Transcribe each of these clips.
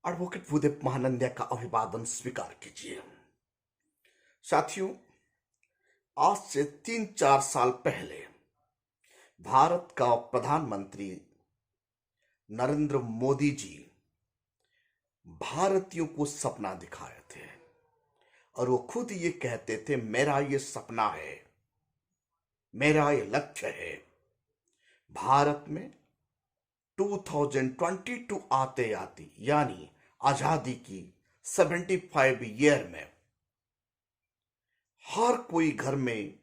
Advocate Bhudev Mahanandia का अभिवादन स्वीकार कीजिए। साथियों, आज से 3-4 साल पहले भारत का प्रधानमंत्री नरेंद्र मोदी जी भारतीयों को सपना दिखाए थे और वो खुद ये कहते थे, मेरा ये सपना है, मेरा ये लक्ष्य है। भारत में 2022 आते आते यानी आजादी की 75 ईयर में हर कोई घर में,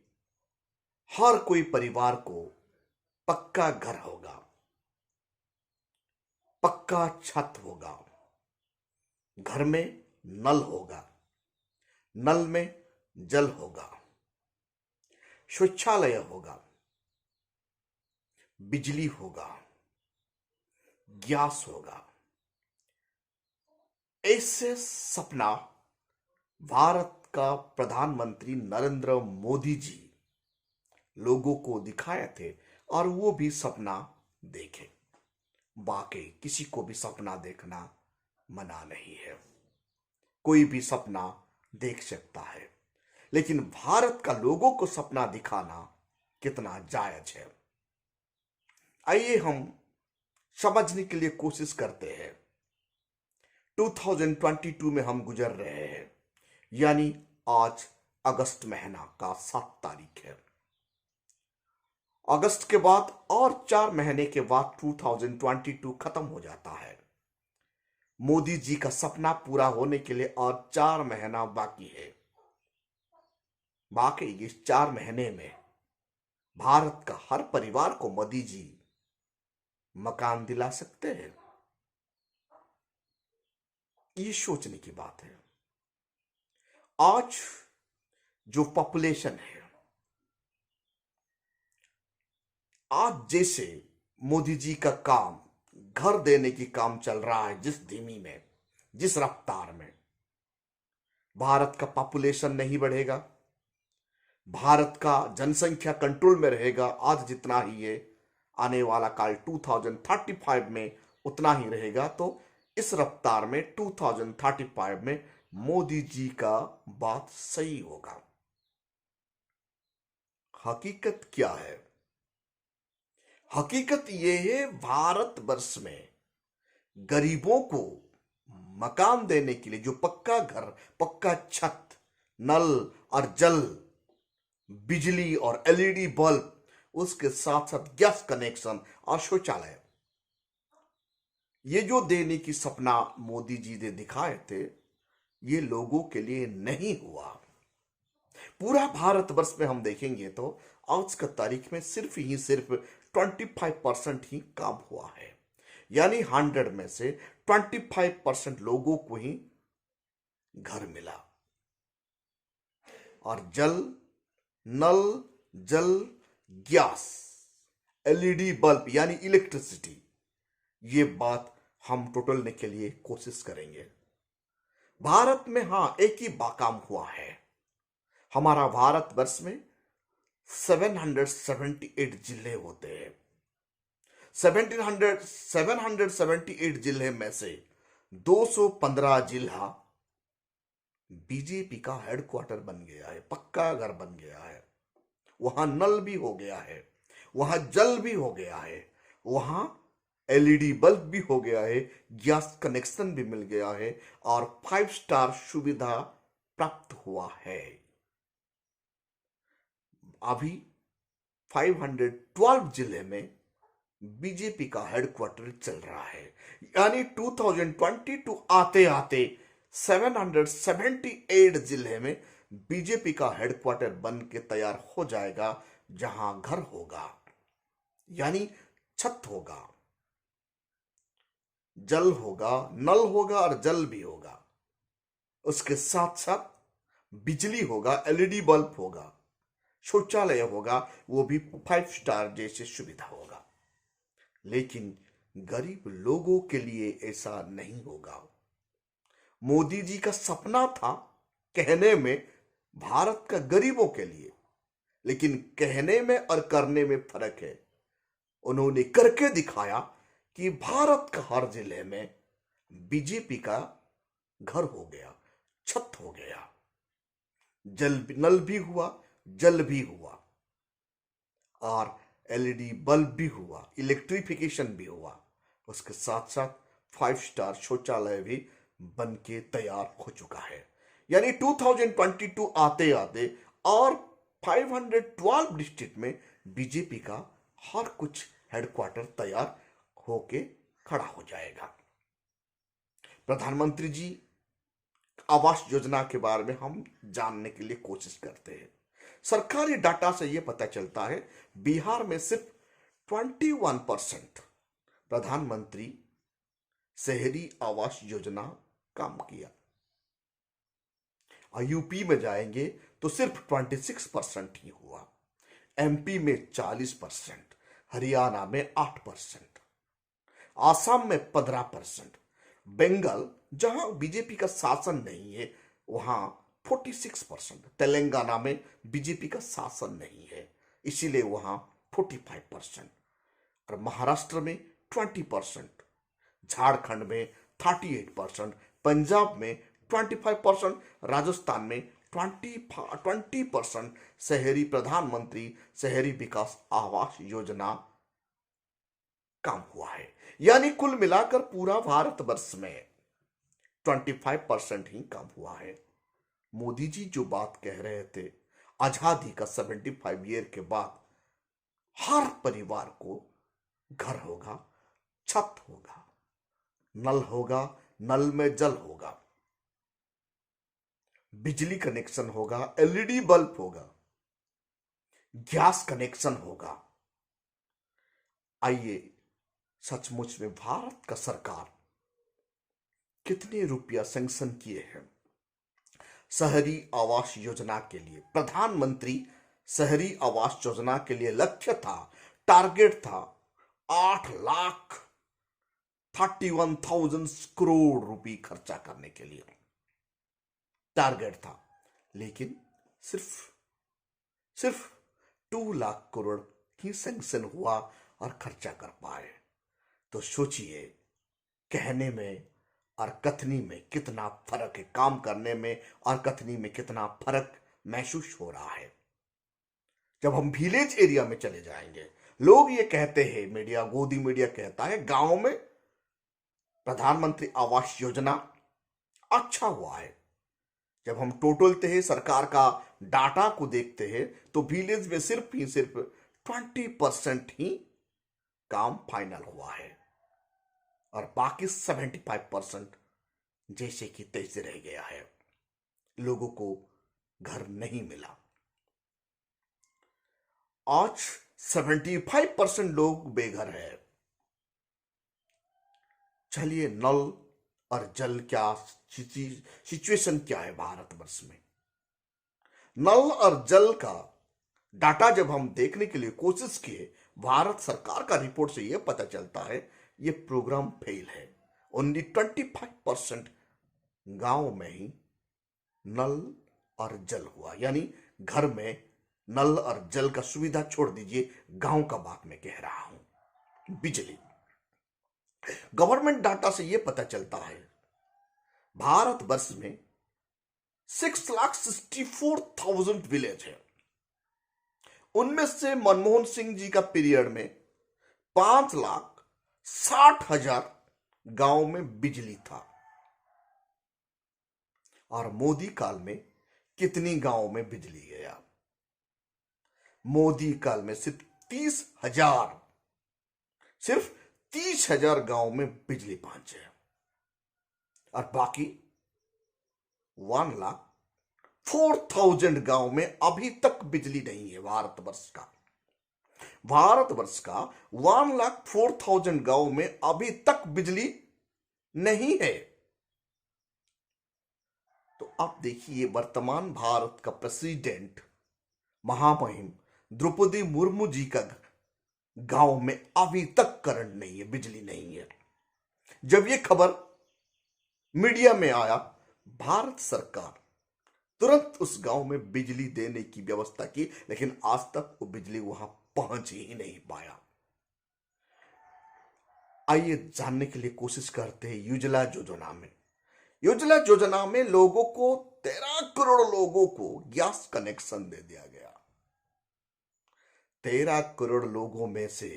हर कोई परिवार को पक्का घर होगा, पक्का छत होगा, घर में नल होगा, नल में जल होगा, शौचालय होगा, बिजली होगा, गैस होगा। ऐसे सपना भारत का प्रधानमंत्री नरेंद्र मोदी जी लोगों को दिखाए थे और वो भी सपना देखे। बाकी किसी को भी सपना देखना मना नहीं है, कोई भी सपना देख सकता है, लेकिन भारत का लोगों को सपना दिखाना कितना जायज है, आइए हम समझने के लिए कोशिश करते हैं। 2022 में हम गुजर रहे हैं, यानी आज अगस्त महीना का 7 तारीख है। अगस्त के बाद और 4 महीने के बाद 2022 खत्म हो जाता है। मोदी जी का सपना पूरा होने के लिए और 4 महीना बाकी है। बाकी इस 4 महीने में भारत का हर परिवार को मोदी जी मकान दिला सकते हैं? ये सोचने की बात है। आज जो पॉपुलेशन है, आज जैसे मोदी जी का काम, घर देने की काम चल रहा है, जिस धीमी में, जिस रफ्तार में, भारत का पॉपुलेशन नहीं बढ़ेगा, भारत का जनसंख्या कंट्रोल में रहेगा। आज जितना ही है, आने वाला काल 2035 में उतना ही रहेगा। तो इस रफ्तार में 2035 में मोदी जी का बात सही होगा। हकीकत क्या है? हकीकत यह है, भारतवर्ष में गरीबों को मकान देने के लिए जो पक्का घर, पक्का छत, नल और जल, बिजली और एलईडी बल्ब, उसके साथ साथ गैस कनेक्शन और शौचालय, ये जो देने की सपना मोदी जी ने दिखाए थे, ये लोगों के लिए नहीं हुआ। पूरा भारतवर्ष में हम देखेंगे तो आज का तारीख में सिर्फ 25% ही काम हुआ है, यानी 100 में से 25% लोगों को ही घर मिला। और जल, नल, जल, गैस, एलईडी बल्ब यानी इलेक्ट्रिसिटी, ये बात हम टोटलने के लिए कोशिश करेंगे। भारत में एक ही काम हुआ है। हमारा भारतवर्ष में 778 जिले होते हैं। 778 जिले में से 215 जिला बीजेपी का हेडक्वार्टर बन गया है, पक्का घर बन गया है। वहां नल भी हो गया है, वहां जल भी हो गया है, वहां एलईडी बल्ब भी हो गया है, गैस कनेक्शन भी मिल गया है और 5 स्टार सुविधा प्राप्त हुआ है। अभी 512 जिले में बीजेपी का हेडक्वार्टर चल रहा है, यानी 2022 आते आते 778 जिले में बीजेपी का हेडक्वार्टर बन के तैयार हो जाएगा, जहां घर होगा, यानी छत होगा, जल होगा, नल होगा और जल भी होगा, उसके साथ साथ बिजली होगा, एलईडी बल्ब होगा, शौचालय होगा, वो भी 5 स्टार जैसे सुविधा होगा। लेकिन गरीब लोगों के लिए ऐसा नहीं होगा। मोदी जी का सपना था कहने में भारत का गरीबों के लिए, लेकिन कहने में और करने में फर्क है। उन्होंने करके दिखाया कि भारत का हर जिले में बीजेपी का घर हो गया, छत हो गया। नल भी हुआ, जल भी हुआ, और एलईडी बल्ब भी हुआ, इलेक्ट्रिफिकेशन भी हुआ। उसके साथ साथ 5 स्टार शौचालय भी बन के तैयार हो चुका है। यानी 2022 आते आते और 512 डिस्ट्रिक्ट में बीजेपी का हर कुछ हेडक्वार्टर तैयार होके खड़ा हो जाएगा। प्रधानमंत्री जी आवास योजना के बारे में हम जानने के लिए कोशिश करते हैं। सरकारी डाटा से यह पता चलता है बिहार में सिर्फ 21% प्रधानमंत्री शहरी आवास योजना काम किया, और यूपी में जाएंगे तो सिर्फ 26% ही हुआ, एमपी में 40%, हरियाणा में 8%, आसाम में 15%, बंगाल जहां बीजेपी का शासन नहीं है वहां 46%, तेलंगाना में बीजेपी का शासन नहीं है इसीलिए वहां 45%, और महाराष्ट्र में 20%, झारखंड में 38%, पंजाब में 25%, राजस्थान में 20% शहरी प्रधानमंत्री शहरी विकास आवास योजना काम हुआ है। यानी कुल मिलाकर पूरा भारतवर्ष में 25% ही काम हुआ है। मोदी जी जो बात कह रहे थे, आजादी का 75 ईयर के बाद हर परिवार को घर होगा, छत होगा, नल होगा, नल में जल होगा, बिजली कनेक्शन होगा, एलईडी बल्ब होगा, गैस कनेक्शन होगा। आइए, सचमुच में भारत का सरकार कितने रुपया सैंक्शन किए हैं शहरी आवास योजना के लिए। प्रधानमंत्री शहरी आवास योजना के लिए लक्ष्य था, टारगेट था 8,31,000 करोड़ रुपए खर्चा करने के लिए टारगेट था, लेकिन सिर्फ 2 लाख करोड़ ही सैंक्शन हुआ और खर्चा कर पाए। तो सोचिए, कहने में और कथनी में कितना फर्क है, काम करने में और कथनी में कितना फर्क महसूस हो रहा है। जब हम विलेज एरिया में चले जाएंगे, लोग ये कहते हैं, मीडिया, गोदी मीडिया कहता है गांव में प्रधानमंत्री आवास योजना अच्छा हुआ है। जब हम टोटलते हैं, सरकार का डाटा को देखते हैं, तो विलेज में सिर्फ 20% ही काम फाइनल हुआ है, और बाकी 75% जैसे कि तैसे रह गया है। लोगों को घर नहीं मिला। आज 75% लोग बेघर है। चलिए, नल और जल क्या सिचुएशन क्या है भारतवर्ष में। नल और जल का डाटा जब हम देखने के लिए कोशिश किए, भारत सरकार का रिपोर्ट से यह पता चलता है ये प्रोग्राम फेल है। ओनली 25% गांव में ही नल और जल हुआ। यानी घर में नल और जल का सुविधा छोड़ दीजिए, गांव का बात मैं कह रहा हूं। बिजली, गवर्नमेंट डाटा से यह पता चलता है भारतवर्ष में 6,64,000 विलेज है। उनमें से मनमोहन सिंह जी का पीरियड में 5,60,000 गांव में बिजली था, और मोदी काल में कितनी गांव में बिजली गया? मोदी काल में सिर्फ 30,000 गांव में बिजली पहुंचे, और बाकी 1,04,000 गांव में अभी तक बिजली नहीं है। भारतवर्ष का 1,04,000 गांव में अभी तक बिजली नहीं है। तो अब देखिए, वर्तमान भारत का प्रेसिडेंट महामहिम द्रौपदी मुर्मू जी का गांव में अभी तक करंट नहीं है, बिजली नहीं है। जब यह खबर मीडिया में आया, भारत सरकार तुरंत उस गांव में बिजली देने की व्यवस्था की, लेकिन आज तक वो बिजली वहां पहुंच ही नहीं पाया। आइए जानने के लिए कोशिश करते हैं उज्ज्वला योजना में। उज्ज्वला योजना में लोगों को 13 करोड़ लोगों को गैस कनेक्शन दे दिया गया। 13 करोड़ लोगों में से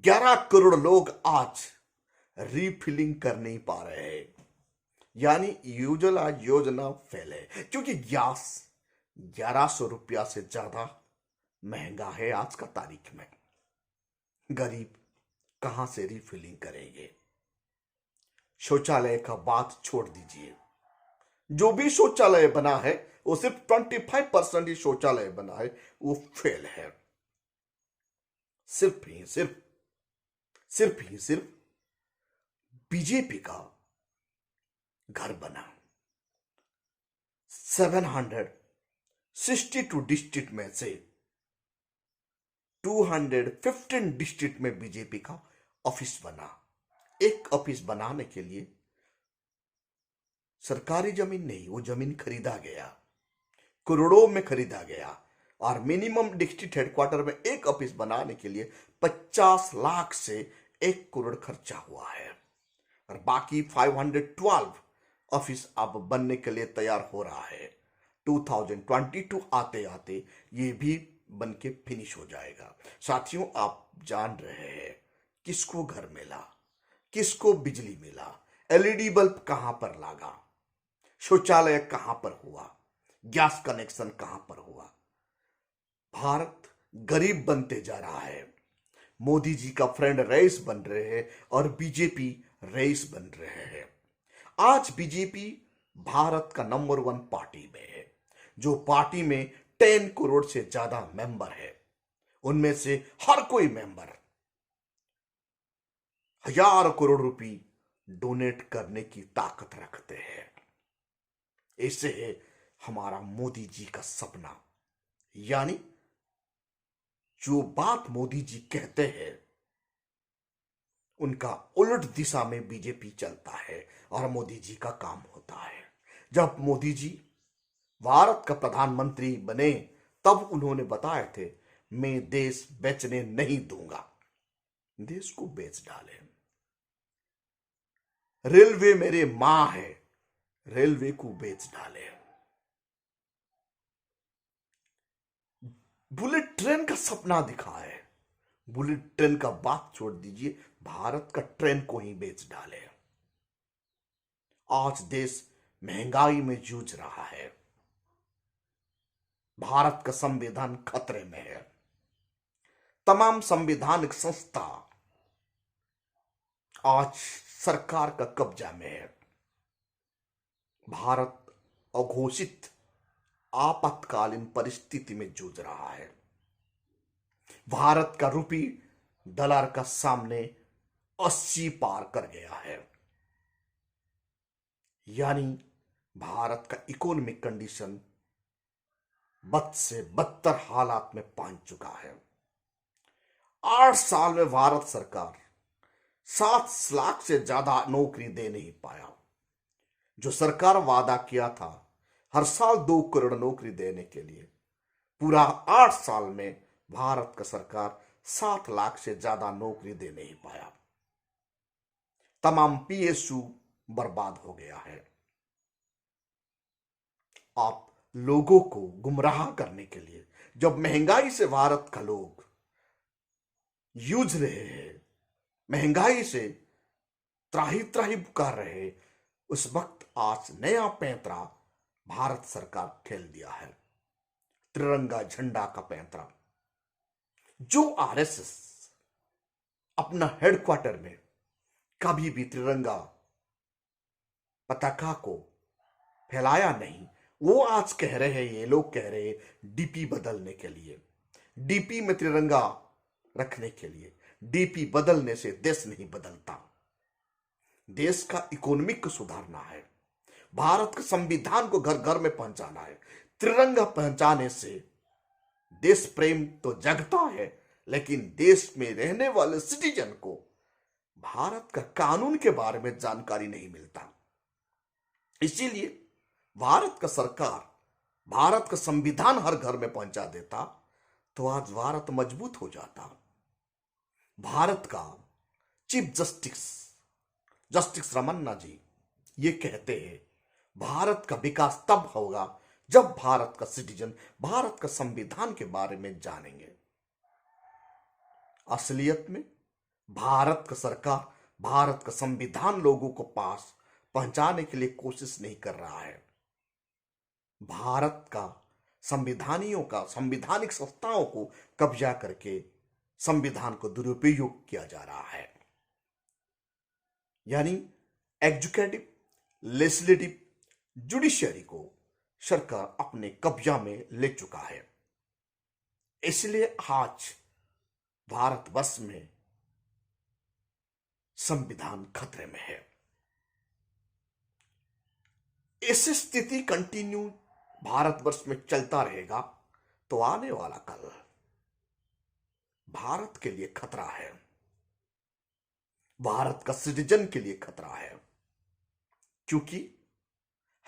11 करोड़ लोग आज रीफिलिंग कर नहीं पा रहे हैं, यानी उज्ज्वला योजना फेल है, क्योंकि गैस 1100 रुपया से ज्यादा महंगा है आज का तारीख में। गरीब कहां से रीफिलिंग करेंगे? शौचालय का बात छोड़ दीजिए, जो भी शौचालय बना है वो सिर्फ 25% ही शौचालय बना है, वो फेल है। सिर्फ बीजेपी का घर बना। 762 डिस्ट्रिक्ट में से 215 डिस्ट्रिक्ट में बीजेपी का ऑफिस बना। एक ऑफिस बनाने के लिए सरकारी जमीन नहीं, वो जमीन खरीदा गया, करोड़ों में खरीदा गया। और मिनिमम डिस्ट्रिक्ट हेडक्वार्टर में एक ऑफिस बनाने के लिए 50 लाख से 1 करोड़ खर्चा हुआ है, और बाकी 512 ऑफिस अब बनने के लिए तैयार हो रहा है। 2022 आते आते ये भी बन के फिनिश हो जाएगा। साथियों, आप जान रहे हैं किसको घर मिला, किसको बिजली मिला, एलईडी बल्ब कहां पर लगा, शौचालय कहां पर हुआ, गैस कनेक्शन कहां पर हुआ। भारत गरीब बनते जा रहा है। मोदी जी का फ्रेंड रईस बन रहे हैं और बीजेपी रईस बन रहे हैं। आज बीजेपी भारत का नंबर 1 पार्टी में है, जो पार्टी में 10 करोड़ से ज्यादा मेंबर है। उनमें से हर कोई मेंबर 1000 करोड़ रुपए डोनेट करने की ताकत रखते हैं। ऐसे है हमारा मोदी जी का सपना, यानी जो बात मोदी जी कहते हैं उनका उलट दिशा में बीजेपी चलता है और मोदी जी का काम होता है। जब मोदी जी भारत का प्रधानमंत्री बने तब उन्होंने बताए थे, मैं देश बेचने नहीं दूंगा। देश को बेच डाले। रेलवे मेरे मां है, रेलवे को बेच डाले। बुलेट ट्रेन का सपना दिखाए, बुलेट ट्रेन का बात छोड़ दीजिए, भारत का ट्रेन को ही बेच डाले। आज देश महंगाई में जूझ रहा है। भारत का संविधान खतरे में है। तमाम संवैधानिक संस्था आज सरकार का कब्जा में है। भारत अघोषित आपातकालीन परिस्थिति में जूझ रहा है। भारत का रुपी डॉलर का सामने 80 पार कर गया है, यानी भारत का इकोनॉमिक कंडीशन बद से बदतर हालात में पहुंच चुका है। 8 साल में भारत सरकार 7 लाख से ज्यादा नौकरी दे नहीं पाया। जो सरकार वादा किया था हर साल 2 करोड़ नौकरी देने के लिए, पूरा 8 साल में भारत का सरकार 7 लाख से ज्यादा नौकरी दे नहीं पाया। तमाम पीएसयू बर्बाद हो गया है। आप लोगों को गुमराह करने के लिए, जब महंगाई से भारत का लोग जूझ रहे हैं, महंगाई से त्राही त्राही पुकार रहे हैं, उस वक्त आज नया पैंतरा भारत सरकार खेल दिया है। तिरंगा झंडा का पैंतरा, जो आरएसएस अपना हेडक्वार्टर में कभी भी तिरंगा पताका को फैलाया नहीं, वो आज कह रहे हैं, ये लोग कह रहे हैं डीपी बदलने के लिए, डीपी में तिरंगा रखने के लिए। डीपी बदलने से देश नहीं बदलता। देश का इकोनॉमिक को सुधारना है, भारत के संविधान को घर घर में पहुंचाना है। तिरंगा पहुंचाने से देश प्रेम तो जगता है, लेकिन देश में रहने वाले सिटीजन को भारत का कानून के बारे में जानकारी नहीं मिलता। इसीलिए भारत का सरकार भारत का संविधान हर घर में पहुंचा देता तो आज भारत मजबूत हो जाता। भारत का चीफ जस्टिस जस्टिस रमन्ना जी ये कहते हैं, भारत का विकास तब होगा जब भारत का सिटीजन भारत का संविधान के बारे में जानेंगे। असलियत में भारत का सरकार भारत का संविधान लोगों को पास पहुंचाने के लिए कोशिश नहीं कर रहा है। भारत का संवैधानिक संस्थाओं को कब्जा करके संविधान को दुरुपयोग किया जा रहा है। यानी एग्जीक्यूटिव, लेजिस्लेटिव, जुडिशियरी को सरकार अपने कब्जा में ले चुका है। इसलिए आज भारतवर्ष में संविधान खतरे में है। ऐसी स्थिति कंटिन्यू भारतवर्ष में चलता रहेगा तो आने वाला कल भारत के लिए खतरा है, भारत का सिटीजन के लिए खतरा है। क्योंकि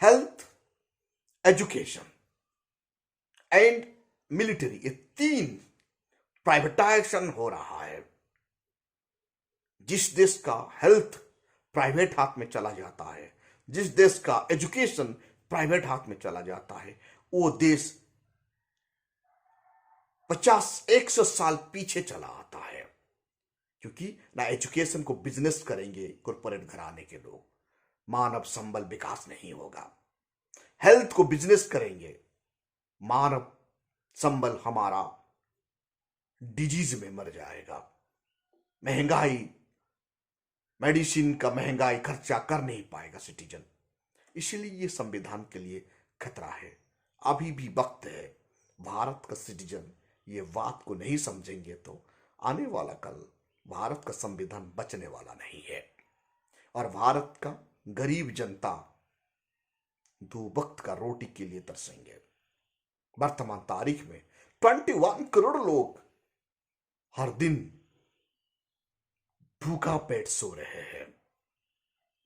हेल्थ, एजुकेशन एंड मिलिट्री, ये 3 प्राइवेटाइजेशन हो रहा है। जिस देश का हेल्थ प्राइवेट हाथ में चला जाता है, जिस देश का एजुकेशन प्राइवेट हाथ में चला जाता है, वो देश 50-100 साल पीछे चला आता है। क्योंकि ना एजुकेशन को बिजनेस करेंगे कॉर्पोरेट घराने के लोग, मानव संबल विकास नहीं होगा। हेल्थ को बिजनेस करेंगे, मानव संबल हमारा डिजीज में मर जाएगा। महंगाई, मेडिसिन का महंगाई खर्चा कर नहीं पाएगा सिटीजन। इसलिए ये संविधान के लिए खतरा है। अभी भी वक्त है। भारत का सिटीजन ये बात को नहीं समझेंगे तो आने वाला कल भारत का संविधान बचने वाला नहीं है और भारत का गरीब जनता 2 वक्त का रोटी के लिए तरसेंगे। वर्तमान तारीख में 21 करोड़ लोग हर दिन भूखा पेट सो रहे हैं।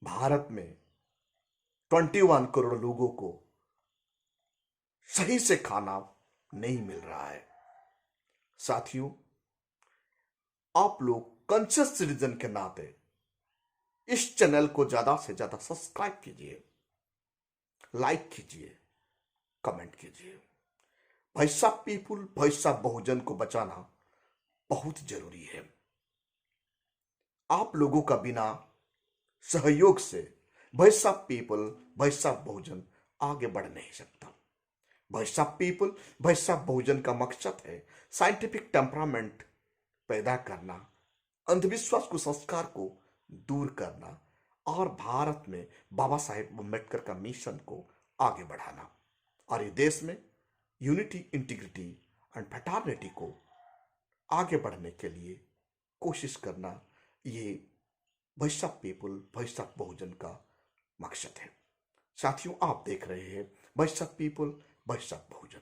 भारत में 21 करोड़ लोगों को सही से खाना नहीं मिल रहा है। साथियों, आप लोग कॉन्शियस सिटीजन के नाते इस चैनल को ज्यादा से ज्यादा सब्सक्राइब कीजिए, लाइक कीजिए, कमेंट कीजिए। भैसा पीपुल, भैसा बहुजन को बचाना बहुत जरूरी है। आप लोगों का बिना सहयोग से भैसा पीपुल, भैसा बहुजन आगे बढ़ नहीं सकता। भैसा पीपुल, भैसा बहुजन का मकसद है साइंटिफिक टेम्परामेंट पैदा करना, अंधविश्वास कुसंस्कार को दूर करना और भारत में बाबा साहेब अम्बेडकर का मिशन को आगे बढ़ाना और ये देश में यूनिटी, इंटीग्रिटी एंड फ्रेटर्निटी को आगे बढ़ने के लिए कोशिश करना, ये भैसा पीपुल, भैसा बहुजन का मकसद है। साथियों, आप देख रहे हैं भैसा पीपुल, भैसा बहुजन।